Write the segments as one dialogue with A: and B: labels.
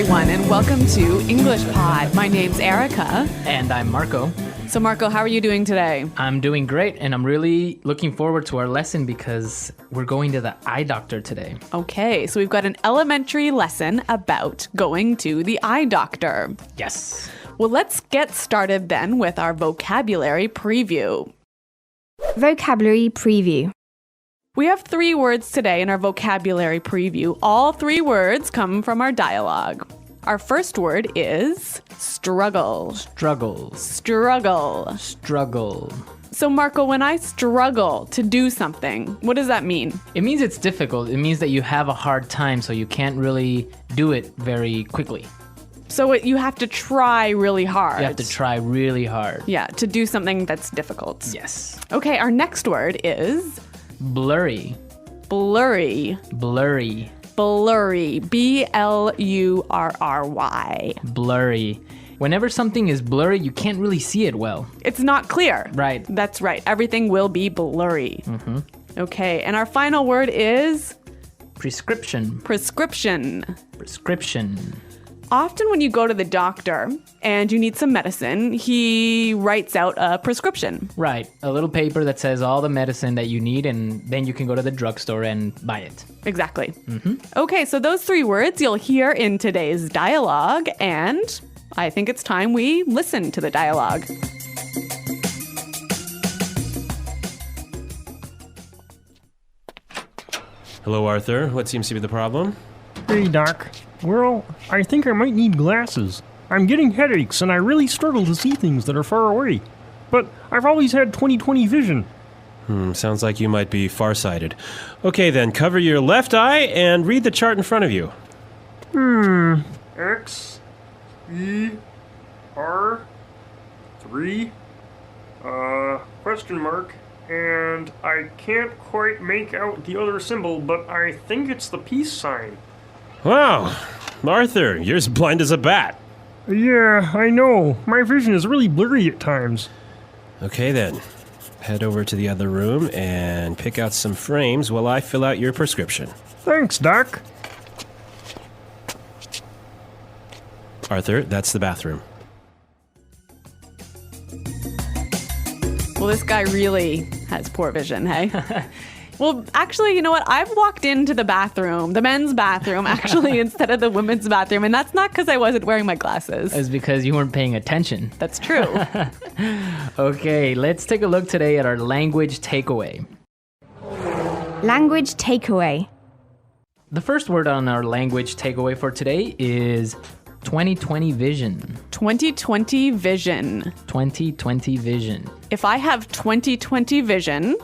A: everyone, and welcome to English Pod. My name's Erica.
B: And I'm Marco.
A: So, Marco, how are you doing today?
B: I'm doing great, and I'm really looking forward to our lesson because we're going to the eye doctor today.
A: Okay, so we've got an elementary lesson about going to the eye doctor.
B: Yes.
A: Well, let's get started then with our vocabulary preview.
C: Vocabulary preview.
A: We have 3 words today in our vocabulary preview. All 3 words come from our dialogue. Our first word is struggle.
B: Struggles.
A: Struggle.
B: Struggle.
A: So, Marco, when I struggle to do something, what does that mean?
B: It means it's difficult. It means that you have a hard time, so you can't really do it very quickly.
A: So you have to try really hard.
B: You have to try really hard.
A: Yeah, to do something that's difficult.
B: Yes.
A: Okay, our next word is
B: Blurry.
A: blurry.
B: Blurry.
A: Blurry. B-L-U-R-R-Y.
B: Blurry. Whenever something is blurry, you can't really see it well.
A: It's not clear.
B: Right.
A: That's right. Everything will be blurry. Okay, and our final word is
B: Prescription.
A: prescription.
B: Prescription.
A: Often when you go to the doctor and you need some medicine, he writes out a prescription.
B: Right. A little paper that says all the medicine that you need, and then you can go to the drugstore and buy it.
A: Exactly. Okay, so those 3 words you'll hear in today's dialogue, and I think it's time we listen to the dialogue.
D: Hello, Arthur. What seems to be the problem?
E: Hey, Doc. Well, I think I might need glasses. I'm getting headaches and I really struggle to see things that are far away. But I've always had 20/20 vision.
D: Sounds like you might be farsighted. Okay, then, cover your left eye and read the chart in front of you.
E: X, E, R, 3, question mark, and I can't quite make out the other symbol, but I think it's the peace sign.
D: Wow, Arthur, you're as blind as a bat.
E: Yeah, I know. My vision is really blurry at times.
D: Okay, then. Head over to the other room and pick out some frames while I fill out your prescription.
E: Thanks, Doc.
D: Arthur, that's the bathroom.
A: Well, this guy really has poor vision, hey? Well, actually, you know what? I've walked into the bathroom, the men's bathroom, actually, instead of the women's bathroom, and that's not because I wasn't wearing my glasses.
B: It's because you weren't paying attention.
A: That's true.
B: Okay, let's take a look today at our language takeaway.
C: Language takeaway.
B: The first word on our language takeaway for today is 20/20 vision.
A: 20/20 vision.
B: 20/20 vision.
A: If I have 20/20 vision,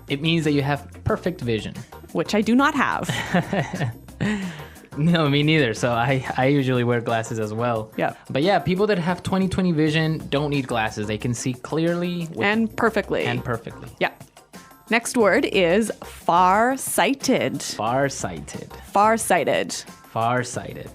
B: It means that you have perfect vision.
A: which I do not have.
B: No, me neither. So I usually wear glasses as well.
A: Yeah.
B: But yeah, people that have 20/20 vision don't need glasses. They can see clearly
A: And perfectly.
B: and perfectly.
A: Yeah. Next word is far-sighted.
B: Farsighted.
A: Far-sighted.
B: Farsighted.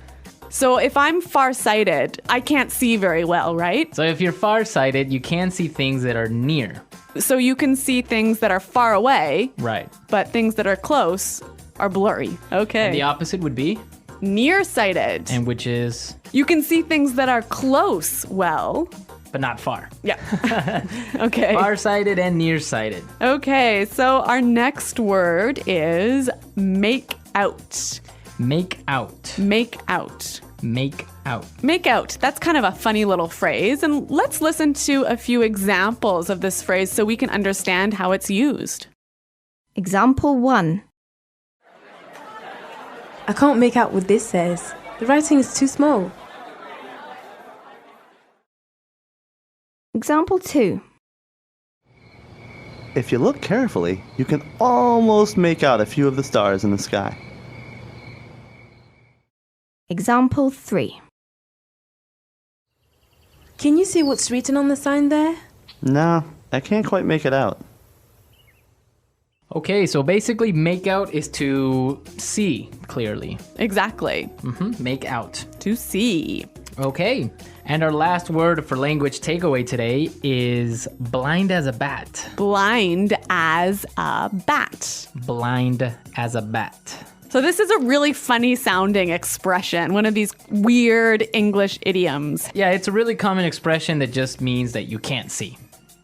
A: So if I'm far-sighted, I can't see very well, right?
B: So if you're farsighted, you can see things that are near.
A: So you can see things that are far away,
B: Right.
A: but things that are close are blurry. Okay.
B: The opposite would be,
A: Nearsighted.
B: and which is,
A: You can see things that are close well.
B: but not far.
A: Yeah. Okay.
B: Farsighted and nearsighted.
A: Okay, so our next word is make out.
B: Make out.
A: Make out.
B: Make out.
A: Make out. That's kind of a funny little phrase. And let's listen to a few examples of this phrase so we can understand how it's used.
C: Example 1.
F: I can't make out what this says. The writing is too small.
C: Example 2.
G: If you look carefully, you can almost make out a few of the stars in the sky.
C: Example 3.
F: Can you see what's written on the sign there?
G: No, I can't quite make it out.
B: Okay, so basically make out is to see clearly.
A: Exactly.
B: Make out.
A: To see.
B: Okay, and our last word for language takeaway today is blind as a bat.
A: Blind as a bat.
B: Blind as a bat.
A: So this is a really funny sounding expression, one of these weird English idioms.
B: Yeah, it's a really common expression that just means that you can't see,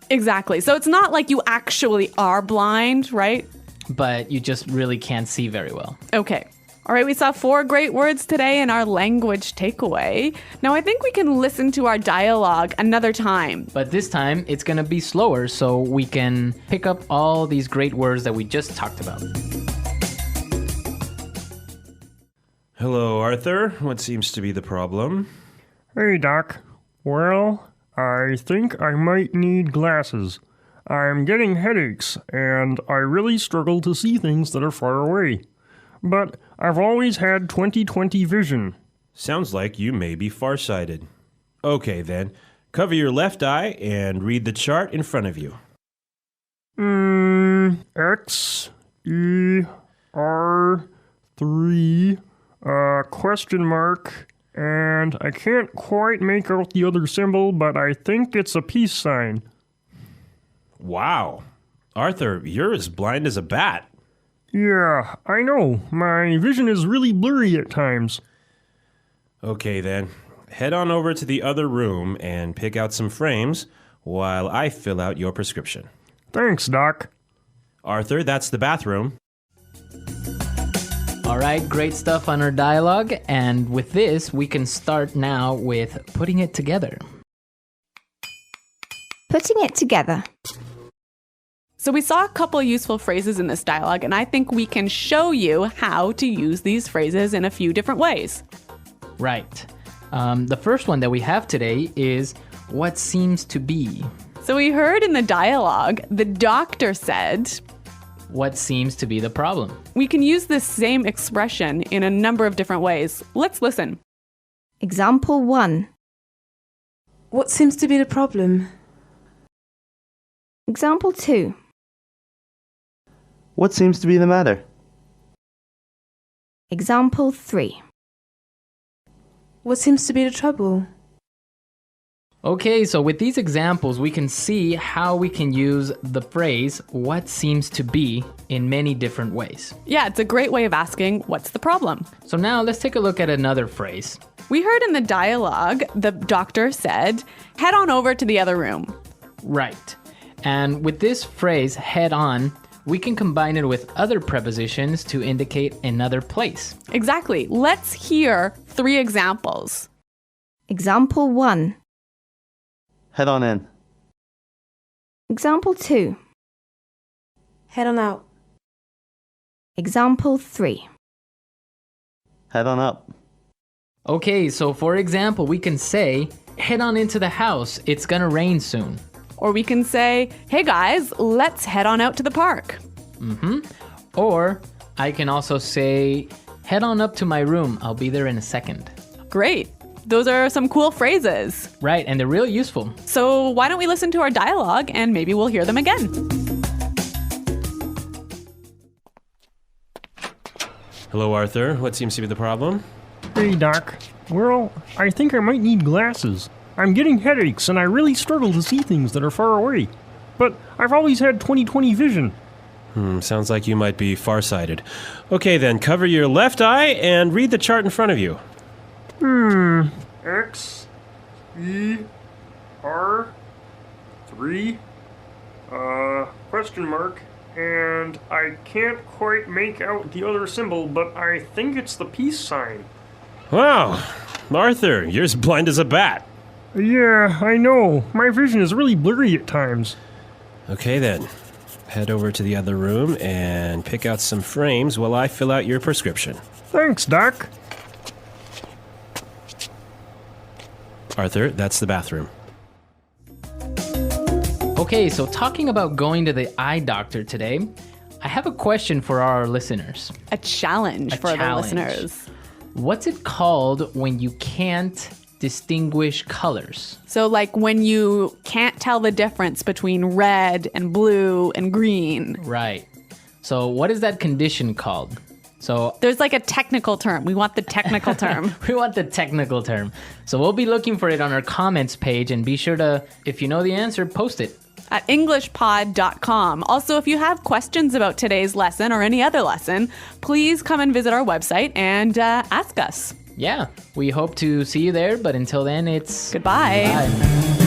A: Exactly. So it's not like you actually are blind, right?
B: but you just really can't see very well.
A: Okay. All right, we saw 4 great words today in our language takeaway. Now I think we can listen to our dialogue another time.
B: But this time, it's going to be slower so we can pick up all these great words that we just talked about.
D: Hello, Arthur. What seems to be the problem?
E: Hey, Doc. Well, I think I might need glasses. I'm getting headaches, and I really struggle to see things that are far away. But I've always had 20/20 vision.
D: Sounds like you may be farsighted. Okay, then. Cover your left eye and read the chart in front of you.
E: X, E, R, 3, question mark, and I can't quite make out the other symbol, but I think it's a peace sign.
D: Wow. Arthur, you're as blind as a bat.
E: Yeah, I know. My vision is really blurry at times.
D: Okay, then. Head on over to the other room and pick out some frames while I fill out your prescription.
E: Thanks, Doc.
D: Arthur, that's the bathroom.
B: All right, great stuff on our dialogue. And with this, we can start now with putting it together.
C: Putting it together.
A: So we saw a couple useful phrases in this dialogue, and I think we can show you how to use these phrases in a few different ways.
B: Right. The first one that we have today is what seems to be.
A: So we heard in the dialogue, the doctor said,
B: What seems to be the problem?
A: we can use this same expression in a number of different ways. Let's listen.
C: Example 1.
F: What seems to be the problem?
C: Example 2.
G: What seems to be the matter?
C: Example 3.
F: What seems to be the trouble?
B: Okay, so with these examples, we can see how we can use the phrase what seems to be in many different ways.
A: Yeah, it's a great way of asking, what's the problem?
B: So now let's take a look at another phrase.
A: We heard in the dialogue, the doctor said, head on over to the other room.
B: Right. And with this phrase, head on, we can combine it with other prepositions to indicate another place.
A: Exactly. Let's hear 3 examples.
C: Example 1.
G: Head on in.
C: Example 2.
F: Head on out.
C: Example 3.
G: Head on up.
B: Okay, so for example, we can say, head on into the house, it's gonna rain soon.
A: Or we can say, hey guys, let's head on out to the park.
B: Or I can also say, head on up to my room, I'll be there in a second.
A: Great. Those are some cool phrases.
B: Right, and they're real useful.
A: So why don't we listen to our dialogue and maybe we'll hear them again.
D: Hello, Arthur. What seems to be the problem?
E: Hey, Doc. Well, I think I might need glasses. I'm getting headaches, and I really struggle to see things that are far away. But I've always had 20/20 vision.
D: Sounds like you might be farsighted. Okay, then. Cover your left eye and read the chart in front of you.
E: X, E, R, 3, question mark, and I can't quite make out the other symbol, but I think it's the peace sign.
D: Wow. Arthur, you're as blind as a bat.
E: Yeah, I know. My vision is really blurry at times.
D: Okay, then. Head over to the other room and pick out some frames while I fill out your prescription.
E: Thanks, Doc.
D: Arthur, that's the bathroom.
B: Okay, so talking about going to the eye doctor today, I have a question for our listeners.
A: A challenge for
B: challenge.
A: the listeners.
B: What's it called when you can't distinguish colors?
A: So like when you can't tell the difference between red and blue and green.
B: Right. So what is that condition called? So
A: There's like a technical term. We want the technical term.
B: we want the technical term. So we'll be looking for it on our comments page, and be sure to, if you know the answer, post it.
A: at englishpod.com. Also, if you have questions about today's lesson or any other lesson, please come and visit our website and ask us.
B: Yeah, we hope to see you there, but until then, it's
A: Goodbye.
B: Bye.